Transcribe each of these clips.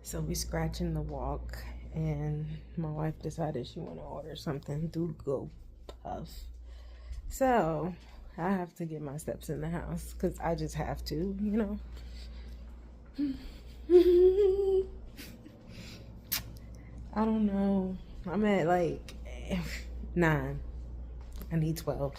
So we scratching the walk, and my wife decided she want to order something through GoPuff. So I have to get my steps in the house because I just have to, you know. I don't know. I'm at like 9. I need 12.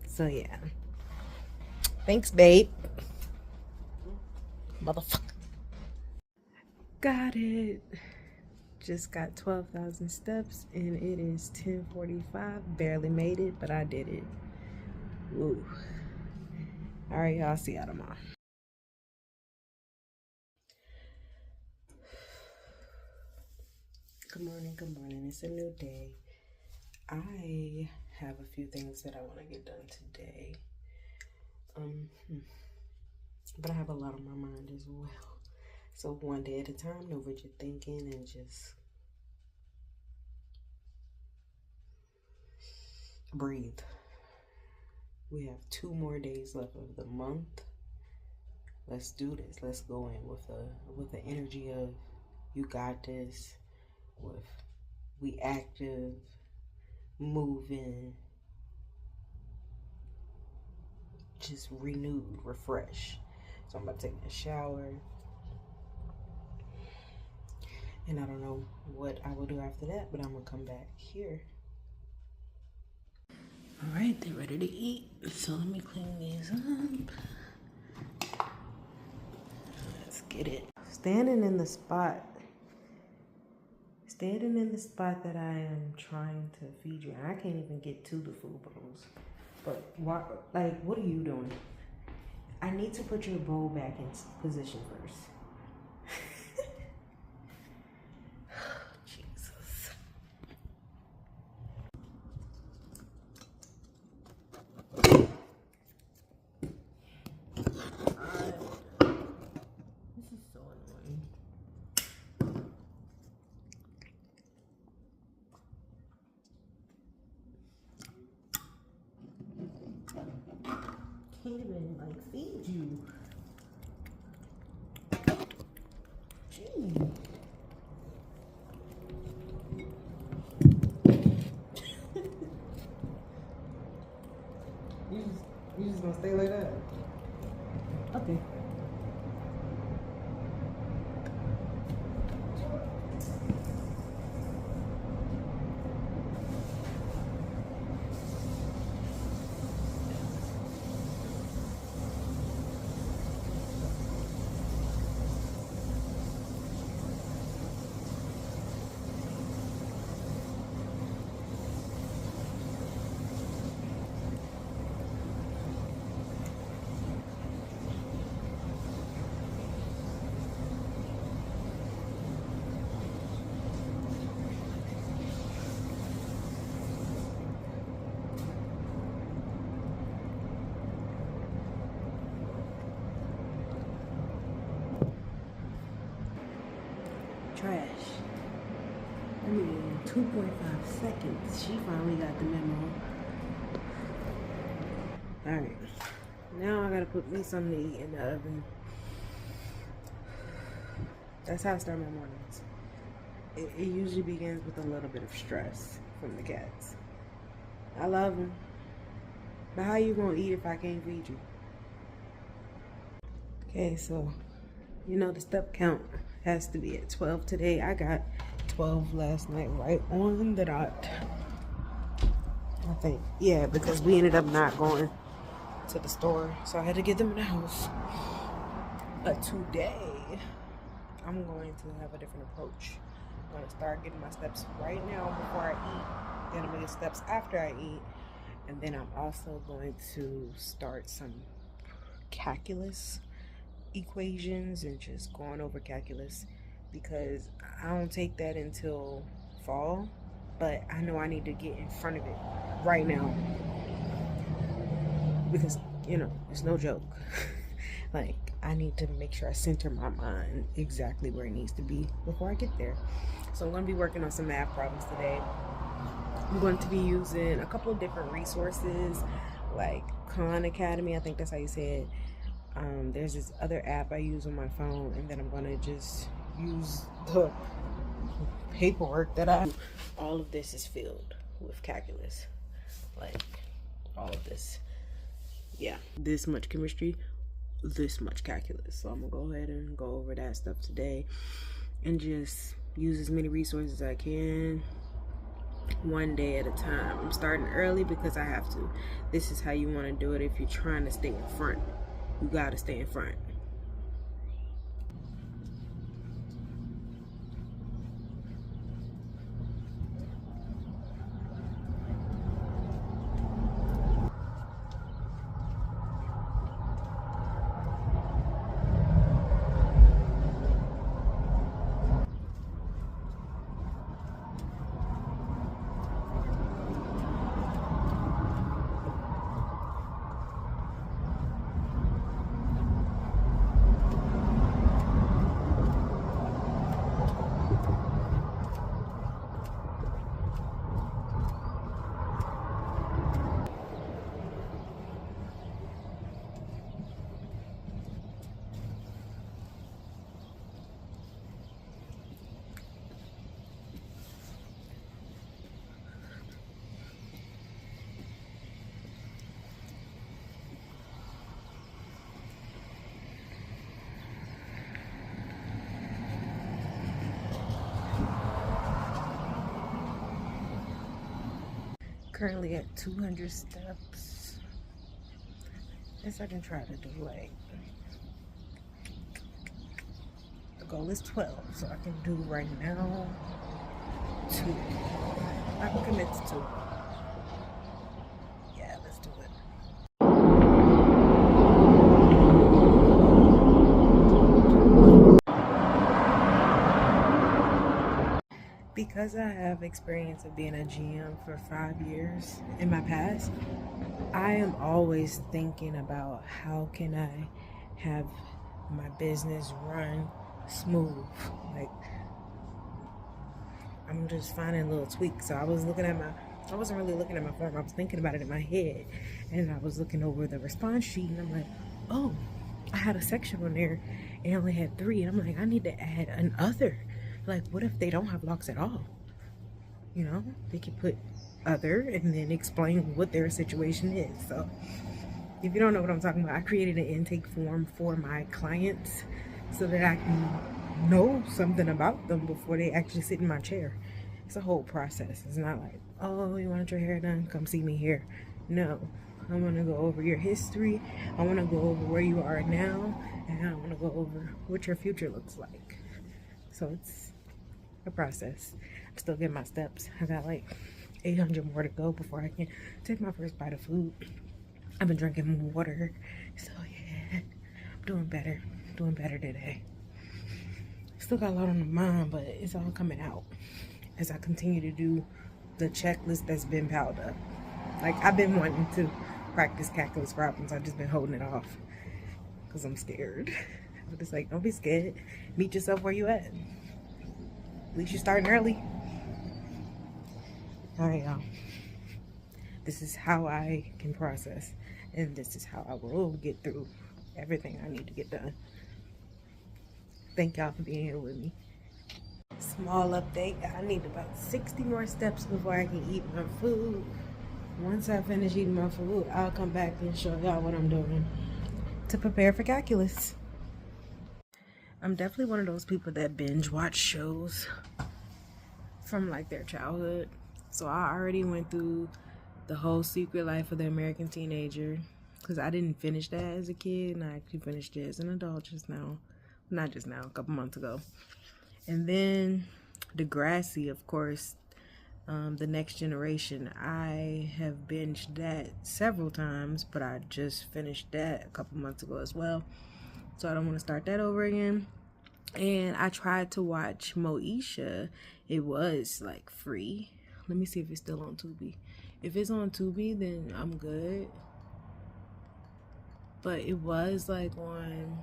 So yeah. Thanks, babe. Motherfucker. Got it. Just got 12,000 steps and it is 10:45. Barely made it, but I did it. Woo. All right, y'all. See y'all tomorrow. Good morning. Good morning. It's a new day. I have a few things that I want to get done today. But I have a lot on my mind as well. So one day at a time, know what you're thinking and just breathe. We have 2 more days left of the month. Let's do this. Let's go in with the energy of you got this, with we active, moving, just renewed, refreshed. So I'm about to take a shower. And I don't know what I will do after that, but I'm gonna come back here. All right, they're ready to eat. So let me clean these up. Let's get it. Standing in the spot that I am trying to feed you. I can't even get to the food bowls. But why, like, what are you doing? I need to put your bowl back in position first. Jesus. This is so annoying. Can't even like feed you. Gee. You just gonna stay like that? Okay. Trash. I mean, 2.5 seconds. She finally got the memo. Alright. Now I gotta put me something to eat in the oven. That's how I start my mornings. It usually begins with a little bit of stress from the cats. I love them. But how you gonna eat if I can't feed you? Okay, so, you know the step count has to be at 12 today. I got 12 last night, right on the dot. I think, yeah, because we ended up not going to the store, so I had to get them in the house. But today, I'm going to have a different approach. I'm going to start getting my steps right now before I eat. Then I'm going to get steps after I eat. And then I'm also going to start some calculus equations and just going over calculus, because I don't take that until fall, but I know I need to get in front of it right now, because you know it's no joke. Like, I need to make sure I center my mind exactly where it needs to be before I get there. So I'm going to be working on some math problems today. I'm going to be using a couple of different resources like Khan Academy, I think that's how you say it. There's this other app I use on my phone, and then I'm going to just use the paperwork that I. All of this is filled with calculus, like all of this. Yeah, this much chemistry, this much calculus. So I'm gonna go ahead and go over that stuff today and just use as many resources as I can, one day at a time. I'm starting early because I have to. This is how you want to do it if you're trying to stay in front. You gotta stay in front. Currently at 200 steps. Guess I can try to do like, the goal is 12, so I can do right now 2. I can commit to 2. Yeah, let's do it. Because I have experience of being a GM for 5 years in my past, I am always thinking about how can I have my business run smooth. Like, I'm just finding little tweaks. So I wasn't really looking at my form. I was thinking about it in my head, and I was looking over the response sheet, and I'm like, oh, I had a section on there and I only had 3, and I'm like, I need to add an other. Like, what if they don't have locks at all? You know, they could put other and then explain what their situation is. So if you don't know what I'm talking about, I created an intake form for my clients so that I can know something about them before they actually sit in my chair. It's a whole process. It's not like, oh, you want your hair done? Come see me here. No, I want to go over your history. I want to go over where you are now, and I want to go over what your future looks like. So it's a process. I'm still getting my steps. I got like 800 more to go before I can take my first bite of food. I've been drinking more water, so yeah, I'm doing better today. Still got a lot on my mind, but it's all coming out as I continue to do the checklist that's been piled up. Like, I've been wanting to practice calculus problems. I've just been holding it off because I'm scared. But it's like, don't be scared. Meet yourself where you at. At least you're starting early. All right, y'all. This is how I can process, and this is how I will get through everything I need to get done. Thank y'all for being here with me. Small update. I need about 60 more steps before I can eat my food. Once I finish eating my food, I'll come back and show y'all what I'm doing to prepare for calculus. I'm definitely one of those people that binge watch shows from like their childhood. So I already went through the whole Secret Life of the American Teenager, because I didn't finish that as a kid, and I actually finished it as an adult just now. Not just now, a couple months ago. And then Degrassi, of course, The Next Generation. I have binged that several times, but I just finished that a couple months ago as well. So I don't want to start that over again. And I tried to watch Moesha. It was like free. Let me see if it's still on Tubi. If it's on Tubi, then I'm good. But it was like on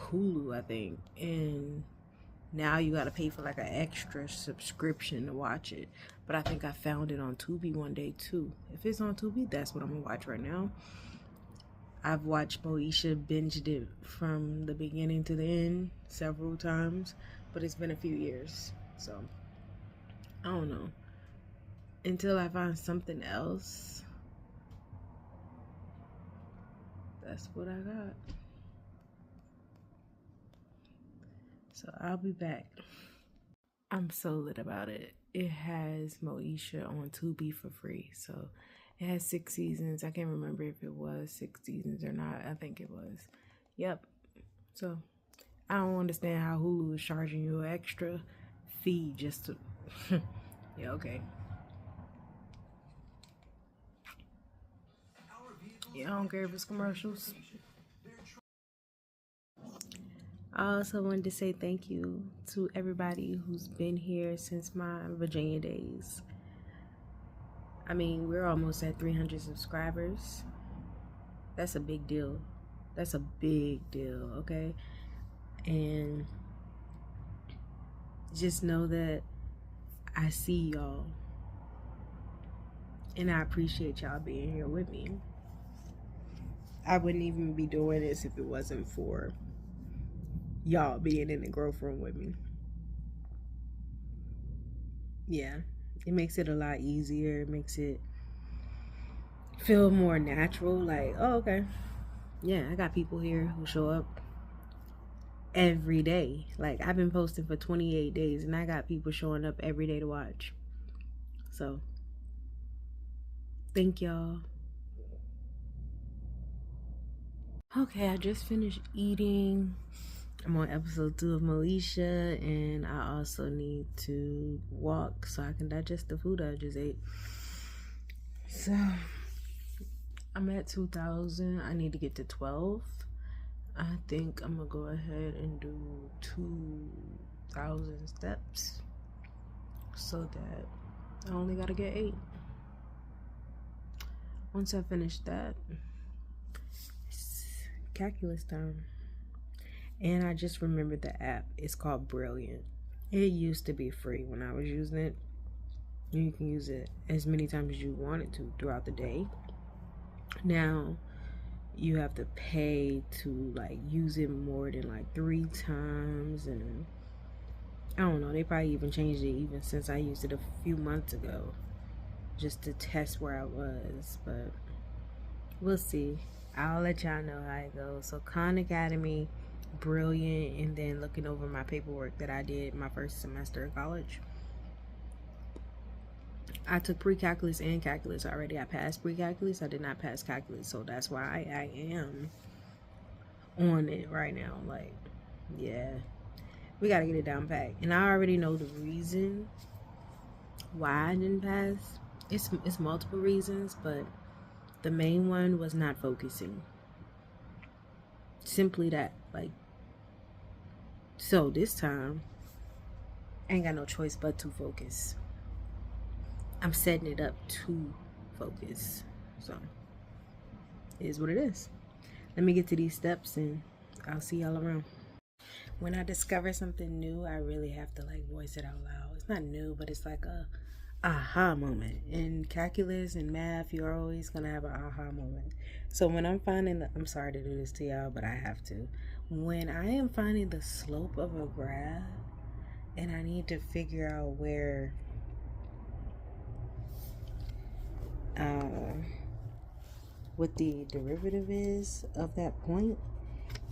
Hulu, I think. And now you gotta pay for like an extra subscription to watch it. But I think I found it on Tubi one day too. If it's on Tubi, that's what I'm gonna watch right now. I've watched Moesha binged it from the beginning to the end several times, but it's been a few years, so I don't know. Until I find something else, that's what I got. So I'll be back. I'm so lit about it. It has Moesha on Tubi for free, so it has 6 seasons. I can't remember if it was 6 seasons or not. I think it was. Yep. So I don't understand how Hulu is charging you an extra fee just to. Yeah, okay. Yeah, I don't care if it's commercials. I also wanted to say thank you to everybody who's been here since my Virginia days. I mean, we're almost at 300 subscribers. That's a big deal. That's a big deal, okay? And just know that I see y'all. And I appreciate y'all being here with me. I wouldn't even be doing this if it wasn't for y'all being in the growth room with me. Yeah, it makes it a lot easier. It makes it feel more natural. Like, oh, okay. Yeah, I got people here who show up every day. Like, I've been posting for 28 days and I got people showing up every day to watch. So, thank y'all. Okay, I just finished eating. I'm on episode 2 of Moesha, and I also need to walk so I can digest the food I just ate. So, I'm at 2,000. I need to get to 12. I think I'm gonna go ahead and do 2,000 steps so that I only gotta get 8. Once I finish that, it's calculus time. And I just remembered the app. It's called Brilliant. It used to be free when I was using it. You can use it as many times as you wanted to throughout the day. Now you have to pay to like use it more than like 3 times, and I don't know, they probably even changed it even since I used it a few months ago just to test where I was, but we'll see. I'll let y'all know how it goes. So Khan Academy, Brilliant, and then looking over my paperwork that I did my first semester of college. I took pre-calculus and calculus already. I passed pre-calculus. I did not pass calculus, so that's why I am on it right now. Like, yeah, we gotta get it down pat. And I already know the reason why I didn't pass. It's multiple reasons, but the main one was not focusing. Simply that, like, so this time I ain't got no choice but to focus. I'm setting it up to focus. So it is what it is. Let me get to these steps and I'll see y'all around. When I discover something new, I really have to like voice it out loud. It's not new, but it's like a aha moment. In calculus and math, you're always gonna have an aha moment. So when I'm finding I'm sorry to do this to y'all, but I have to. When I am finding the slope of a graph and I need to figure out where what the derivative is of that point,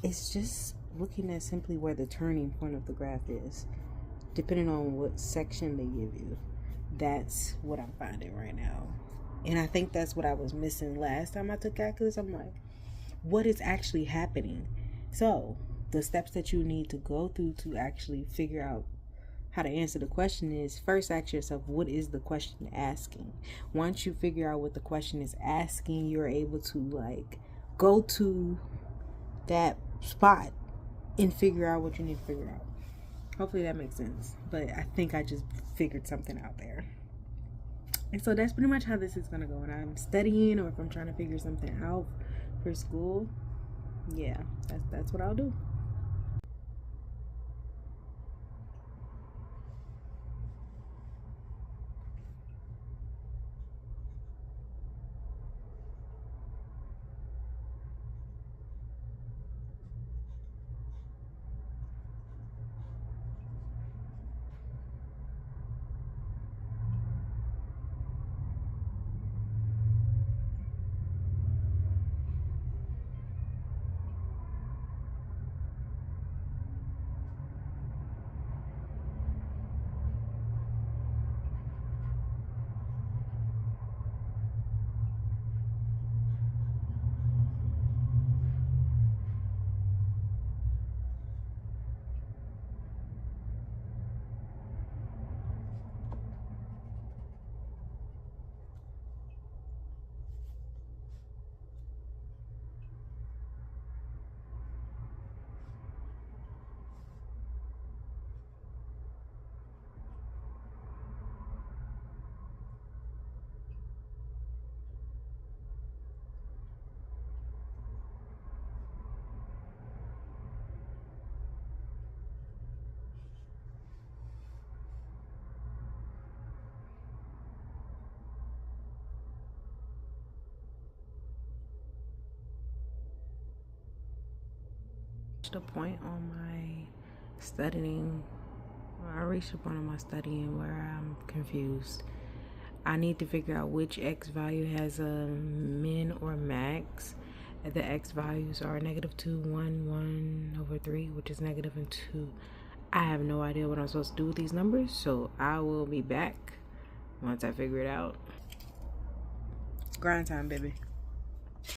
it's just looking at simply where the turning point of the graph is, depending on what section they give you. That's what I'm finding right now. And I think that's what I was missing last time I took calculus. I'm like, what is actually happening? So the steps that you need to go through to actually figure out how to answer the question is, first ask yourself, what is the question asking? Once you figure out what the question is asking, you're able to like go to that spot and figure out what you need to figure out. Hopefully that makes sense, but I think I just figured something out there. And so that's pretty much how this is gonna go. When I'm studying or if I'm trying to figure something out for school, yeah, that's what I'll do. A point on my studying. I reached a point on my studying where I'm confused. I need to figure out which x value has a min or max. The x values are -2, 1, 1/3, which is -2. I have no idea what I'm supposed to do with these numbers, so I will be back once I figure it out. Grind time, baby.